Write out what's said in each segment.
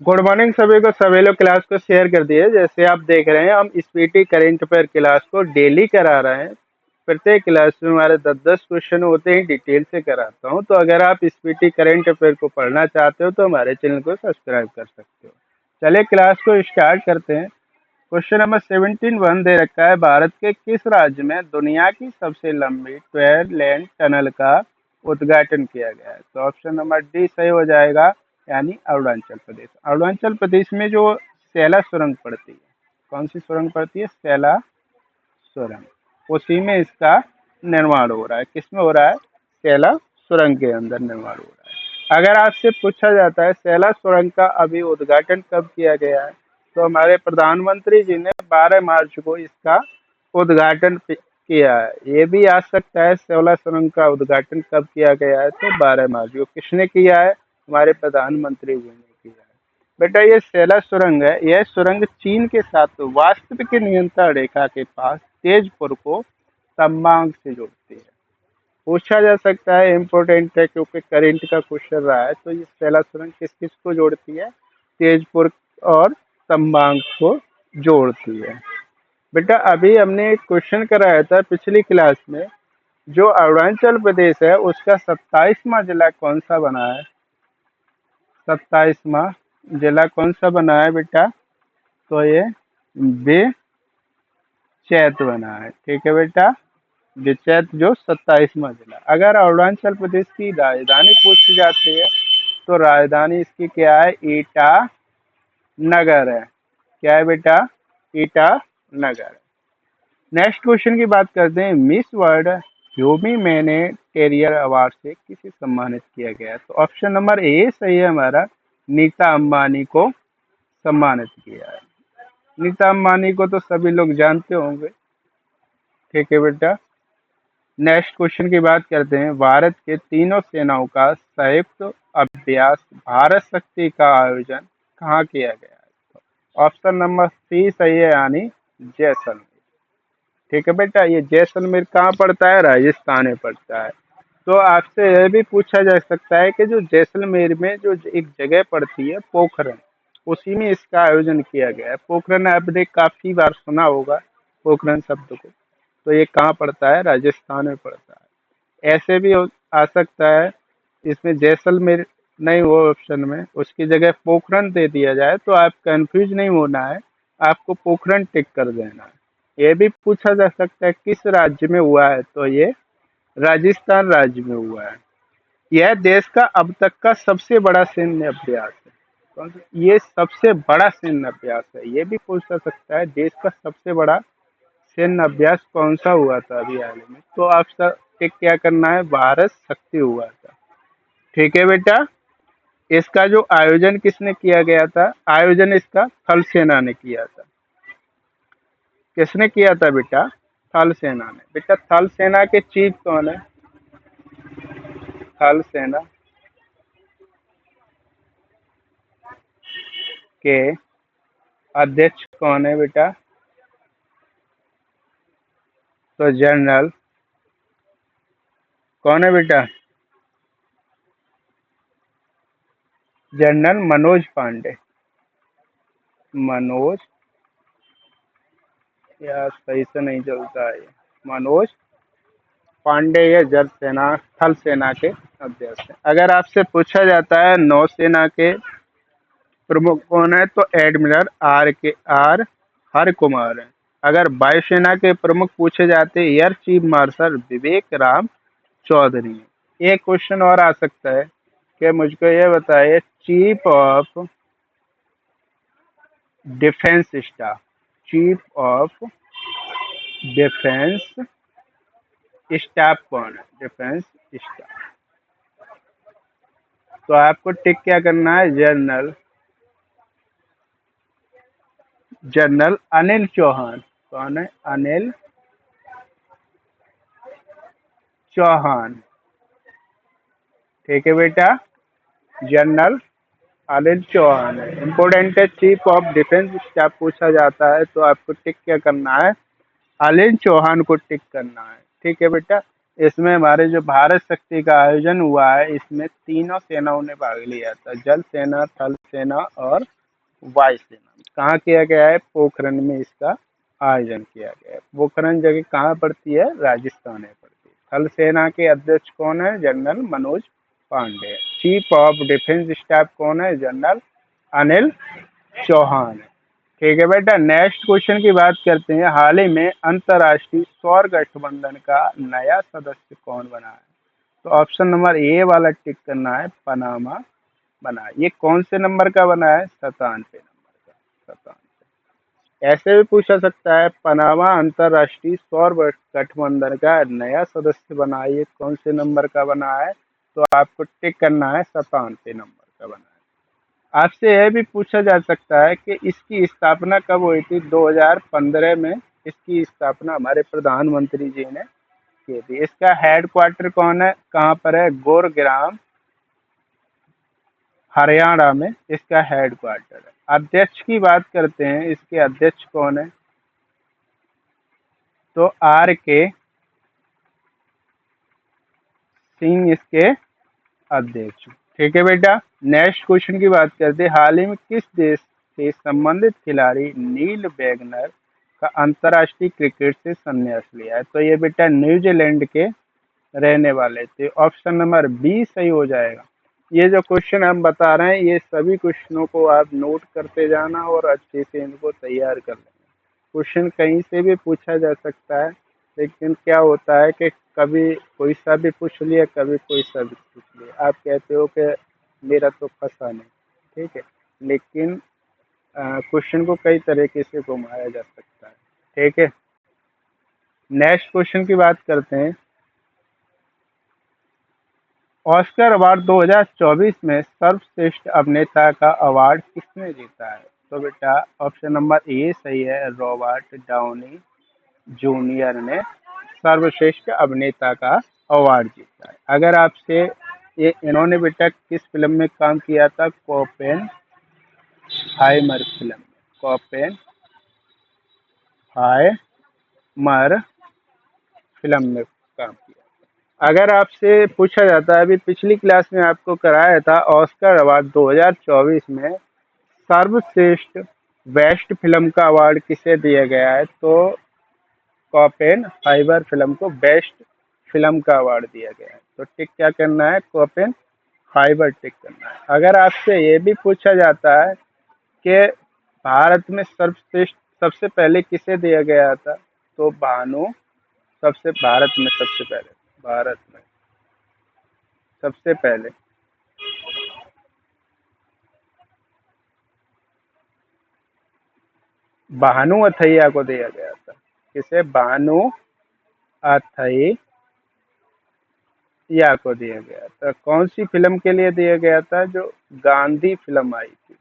Good morning सभी को। सभी लोग क्लास को शेयर कर दिए। जैसे आप देख रहे हैं हम स्पीटी करंट अफेयर क्लास को डेली करा रहे हैं। प्रत्येक क्लास में हमारे 10-10 क्वेश्चन होते हैं, डिटेल से कराता हूं। तो अगर आप स्पीटी करंट अफेयर को पढ़ना चाहते हो तो हमारे चैनल को सब्सक्राइब कर सकते हो। चलिए क्लास को स्टार्ट करते हैं। क्वेश्चन नंबर 17 वन दे रखा है, भारत के किस राज्य में दुनिया की सबसे लंबी 12 लेन टनल का उद्घाटन किया गया है? तो ऑप्शन नंबर डी सही हो जाएगा, यानी अरुणाचल प्रदेश। अरुणाचल प्रदेश में जो सैला सुरंग पड़ती है, कौन सी सुरंग पड़ती है? सैला सुरंग, उसी में इसका निर्माण हो रहा है। किसमें हो रहा है? सैला सुरंग के अंदर निर्माण हो रहा है। अगर आपसे पूछा जाता है सैला सुरंग का अभी उद्घाटन कब किया गया है, तो हमारे प्रधानमंत्री जी ने 12 मार्च को इसका उद्घाटन किया है। ये भी आ सकता है सैला सुरंग का उद्घाटन कब किया गया है, तो 12 मार्च को। किसने किया है? हमारे प्रधानमंत्री जी ने किया है। बेटा ये सैला सुरंग है, यह सुरंग चीन के साथ वास्तविक नियंत्रण रेखा के पास तेजपुर को तमांग से जोड़ती है। पूछा जा सकता है, इम्पोर्टेंट है क्योंकि करंट का क्वेश्चन रहा है। तो ये सैला सुरंग किस किस को जोड़ती है? तेजपुर और तम्बांग को जोड़ती है। बेटा अभी हमने एक क्वेश्चन कराया था पिछली क्लास में, जो अरुणाचल प्रदेश है उसका 27वां जिला कौन सा बना है? 27वां जिला कौन सा बना है बेटा? तो ये बेचैत बना है। ठीक है बेटा, बेचैत जो 27वां जिला। अगर अरुणाचल प्रदेश की राजधानी पूछी जाती है तो राजधानी इसकी क्या है? ईटानगर है। क्या है बेटा? ईटानगर। नेक्स्ट क्वेश्चन की बात करते हैं। मिस वर्ल्ड ह्यूमैनिटेरियन अवार्ड से किसे सम्मानित किया गया है? तो ऑप्शन नंबर ए सही है हमारा, नीता अंबानी को सम्मानित किया है। नीता अंबानी को तो सभी लोग जानते होंगे। ठीक है बेटा, नेक्स्ट क्वेश्चन की बात करते हैं। भारत के तीनों सेनाओं का संयुक्त अभ्यास भारत शक्ति का आयोजन कहाँ किया गया है? ऑप्शन नंबर सी सही है, यानी जैसलमेर। ठीक है बेटा, ये जैसलमेर कहाँ पड़ता है? राजस्थान में पड़ता है। तो आपसे यह भी पूछा जा सकता है कि जो जैसलमेर में जो एक जगह पड़ती है पोखरण, उसी में इसका आयोजन किया गया है। पोखरण आपने काफी बार सुना होगा पोखरण शब्द को। तो ये कहाँ पड़ता है? राजस्थान में पड़ता है। ऐसे भी आ सकता है इसमें जैसलमेर नहीं हो ऑप्शन में, उसकी जगह पोखरण दे दिया जाए, तो आप कंफ्यूज नहीं होना है, आपको पोखरण टिक कर देना है। ये भी पूछा जा सकता है किस राज्य में हुआ है, तो ये राजस्थान राज्य में हुआ है। यह देश का अब तक का सबसे बड़ा सैन्य अभ्यास है। ये सबसे बड़ा सैन्य अभ्यास है। ये भी पूछा सकता है देश का सबसे बड़ा सैन्य अभ्यास कौन सा हुआ था अभी हाल में, तो आपका टिक क्या करना है? भारत शक्ति हुआ था। ठीक है बेटा, इसका जो आयोजन किसने किया गया था? आयोजन इसका थल सेना ने किया था। किसने किया था बेटा? थल सेना ने। बेटा थल सेना के चीफ कौन है? थल सेना के अध्यक्ष कौन है बेटा? तो जनरल कौन है बेटा? जनरल मनोज पांडे। मनोज, यार सही से नहीं चलता है, मनोज पांडे ये जल सेना थल सेना के अध्यक्ष हैं। अगर आपसे पूछा जाता है नौसेना के प्रमुख कौन है, तो एडमिरल आर हर कुमार है। अगर वायुसेना के प्रमुख पूछे जाते हैं, एयर चीफ मार्शल विवेक राम चौधरी है। एक क्वेश्चन और आ सकता है कि मुझको ये बताइए, chief of defence staff, chief of defence staff कौन है? Defence staff. तो आपको टिक क्या करना है? General general Anil Chauhan. कौन है? अनिल चौहान। ठीक है बेटा, जनरल अनिल चौहान है। इम्पोर्टेंट है, चीफ ऑफ डिफेंस स्टाफ पूछा जाता है तो आपको टिक क्या करना है? अनिल चौहान को टिक करना है। ठीक है बेटा, इसमें हमारे जो भारत शक्ति का आयोजन हुआ है, इसमें तीनों सेनाओं ने भाग लिया था, जल सेना, थल सेना और वायु सेना। कहाँ किया गया है? पोखरण में इसका आयोजन किया गया है। पोखरण जगह कहाँ पड़ती है? राजस्थान में पड़ती है। थल सेना के अध्यक्ष कौन है? General Manoj Pande. Chief of defence staff कौन है? जनरल अनिल चौहान है। ठीक है बेटा, नेक्स्ट क्वेश्चन की बात करते हैं। हाल ही में अंतर्राष्ट्रीय सौर गठबंधन का नया सदस्य कौन बना है? तो ऑप्शन नंबर ए वाला टिक करना है, पनामा बना। ये कौन से नंबर का बना है? 97 नंबर का, 97। ऐसे भी पूछा सकता है, पनामा अंतर्राष्ट्रीय सौर गठबंधन का नया सदस्य बना है, ये कौन से नंबर का बना है? तो आपको टिक करना है, 97 नंबर का बना है। आपसे यह भी पूछा जा सकता है कि इसकी स्थापना कब हुई थी? 2015 में इसकी स्थापना हमारे प्रधानमंत्री जी ने की थी। इसका हेड क्वार्टर कौन है? कहाँ पर है? गुरुग्राम, हरियाणा में इसका हेड क्वार्टर है। अध्यक्ष की बात करते हैं, इसके अध्यक्ष कौन है? तो आर के सिंह इसके अध्यक्ष। ठीक है बेटा, नेक्स्ट क्वेश्चन की बात करते हैं। हाल ही में किस देश से संबंधित खिलाड़ी नील वैगनर का अंतर्राष्ट्रीय क्रिकेट से संन्यास लिया है? तो ये बेटा न्यूजीलैंड के रहने वाले थे। ऑप्शन नंबर बी सही हो जाएगा। ये जो क्वेश्चन हम बता रहे हैं, ये सभी क्वेश्चनों को आप नोट करते जाना और अच्छे से इनको तैयार कर लेना। क्वेश्चन कहीं से भी पूछा जा सकता है, लेकिन क्या होता है कि कभी कोई सा भी पूछ लिया, कभी कोई सा भी पूछ लिया। आप कहते हो कि मेरा तो फंसा नहीं, ठीक है, लेकिन क्वेश्चन को कई तरीके से घुमाया जा सकता है। ठीक है, नेक्स्ट क्वेश्चन की बात करते हैं। ऑस्कर अवार्ड 2024 में सर्वश्रेष्ठ अभिनेता का अवार्ड किसने जीता है? तो बेटा ऑप्शन नंबर ए सही है, रॉबर्ट डाउनी जूनियर ने सर्वश्रेष्ठ अभिनेता का अवार्ड जीता है। अगर आपसे ये इन्होंने बेटा किस फिल्म में काम किया था? कोपेन हाइमर फिल्म में, कोपेन हाइमर फिल्म में काम किया। अगर आपसे पूछा जाता है, अभी पिछली क्लास में आपको कराया था, ऑस्कर अवार्ड 2024 में सर्वश्रेष्ठ बेस्ट फिल्म का अवार्ड किसे दिया गया है? तो कॉपेन हाइबर फिल्म को बेस्ट फिल्म का अवार्ड दिया गया है। तो टिक क्या करना है? कॉपेन हाइबर टिक करना है। अगर आपसे ये भी पूछा जाता है कि भारत में सर्वश्रेष्ठ सबसे पहले किसे दिया गया था? तो भानु सबसे भारत में सबसे पहले, भारत में सबसे पहले भानु अथैया को दिया गया था। किसे? भानु अथैया को दिया गया था। कौन सी फिल्म के लिए दिया गया था? जो गांधी फिल्म आई थी।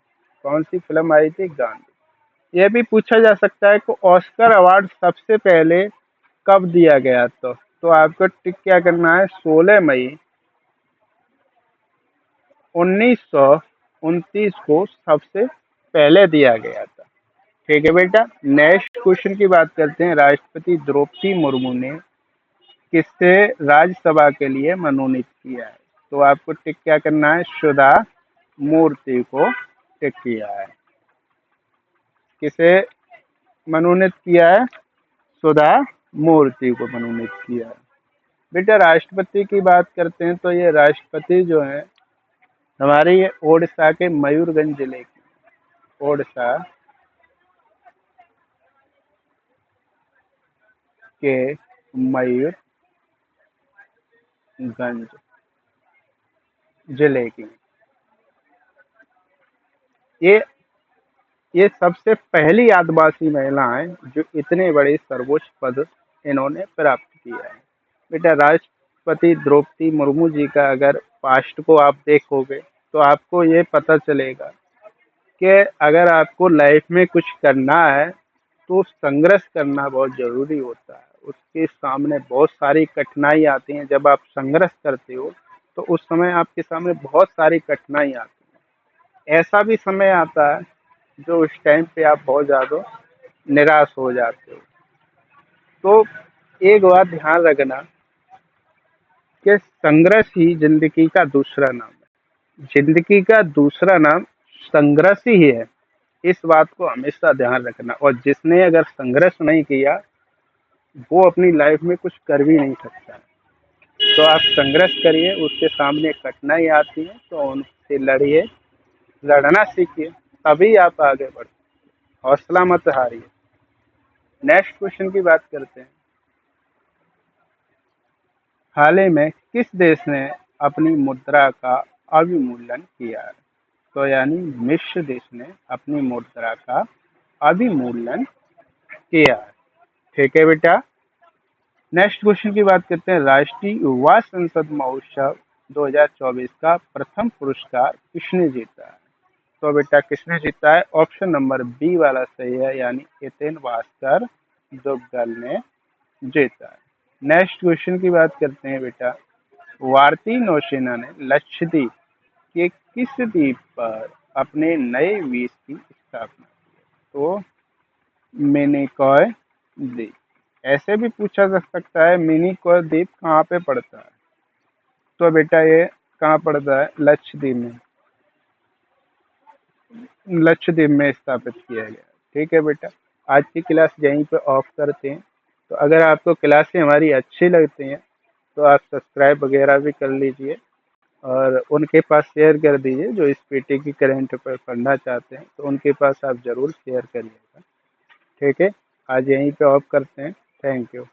कौन सी फिल्म आई थी? गांधी। यह भी पूछा जा सकता है कि ऑस्कर अवार्ड सबसे पहले कब दिया गया? तो आपको टिक क्या करना है? 16 मई 1929 को सबसे पहले दिया गया था। ठीक है बेटा, नेक्स्ट क्वेश्चन की बात करते हैं। राष्ट्रपति द्रौपदी मुर्मू ने किसे राज्यसभा के लिए मनोनीत किया है? तो आपको टिक क्या करना है? सुधा मूर्ति को टिक किया है। किसे मनोनीत किया है? सुधा मूर्ति को मनोनीत किया है। बेटा राष्ट्रपति की बात करते हैं, तो ये राष्ट्रपति जो है हमारे, ये ओडिशा के मयूरभंज जिले के, ओडिशा के मयूरभंज जिले की। ये ये सबसे पहली आदिवासी महिला हैं जो इतने बड़े सर्वोच्च पद इन्होंने प्राप्त किया है। बेटा राष्ट्रपति द्रौपदी मुर्मू जी का अगर पास्ट को आप देखोगे, तो आपको ये पता चलेगा कि अगर आपको लाइफ में कुछ करना है, तो संघर्ष करना बहुत जरूरी होता है। उसके सामने बहुत सारी कठिनाई आती हैं। जब आप संघर्ष करते हो, तो उस समय आपके सामने बहुत सारी कठिनाई आती है। ऐसा भी समय आता है जो उस टाइम पे आप बहुत ज़्यादा निराश हो जाते हो। तो एक बात ध्यान रखना कि संघर्ष ही जिंदगी का दूसरा नाम है। जिंदगी का दूसरा नाम संघर्ष ही है। इस बात को हमेशा ध्यान रखना, और जिसने अगर संघर्ष नहीं किया वो अपनी लाइफ में कुछ कर भी नहीं सकता। तो आप संघर्ष करिए, उसके सामने कठिनाई आती है तो उनसे लड़िए, लड़ना सीखिए, तभी आप आगे बढ़। हौसला मत हारिए। नेक्स्ट क्वेश्चन की बात करते हैं। हाल ही में किस देश ने अपनी मुद्रा का अवमूल्यन किया है? तो यानी मिस्र देश ने अपनी मुद्रा का अवमूल्यन किया है। ठीक है बेटा। नेक्स्ट क्वेश्चन की बात करते हैं। राष्ट्रीय युवा संसद महोत्सव 2024 का प्रथम पुरस्कार किसने जीता है? तो बेटा किसने जीता है? ऑप्शन नंबर बी वाला सही है, यानी एथेन भास्कर दुग्गल ने जीता है। नेक्स्ट क्वेश्चन की बात करते हैं बेटा। भारतीय नौसेना ने लक्षद्वीप के किस द्वीप पर अपने नए बेस की स्थापना की? तो मिनिकॉय द्वीप। ऐसे भी पूछा जा सकता है मिनिकॉय द्वीप कहाँ पे पड़ता है? तो बेटा ये कहाँ पड़ता है? लक्षद्वीप में। लक्षद्वीप में स्थापित किया गया। ठीक है बेटा। आज की क्लास यहीं पे ऑफ करते हैं। तो अगर आपको क्लासें हमारी अच्छी लगती हैं तो आप सब्सक्राइब वगैरह भी कर लीजिए, और उनके पास शेयर कर दीजिए जो इस पीटी की करंट अफेयर पढ़ना चाहते हैं, तो उनके पास आप ज़रूर शेयर करिएगा। ठीक है। आज यहीं पे ऑफ करते हैं। Thank you.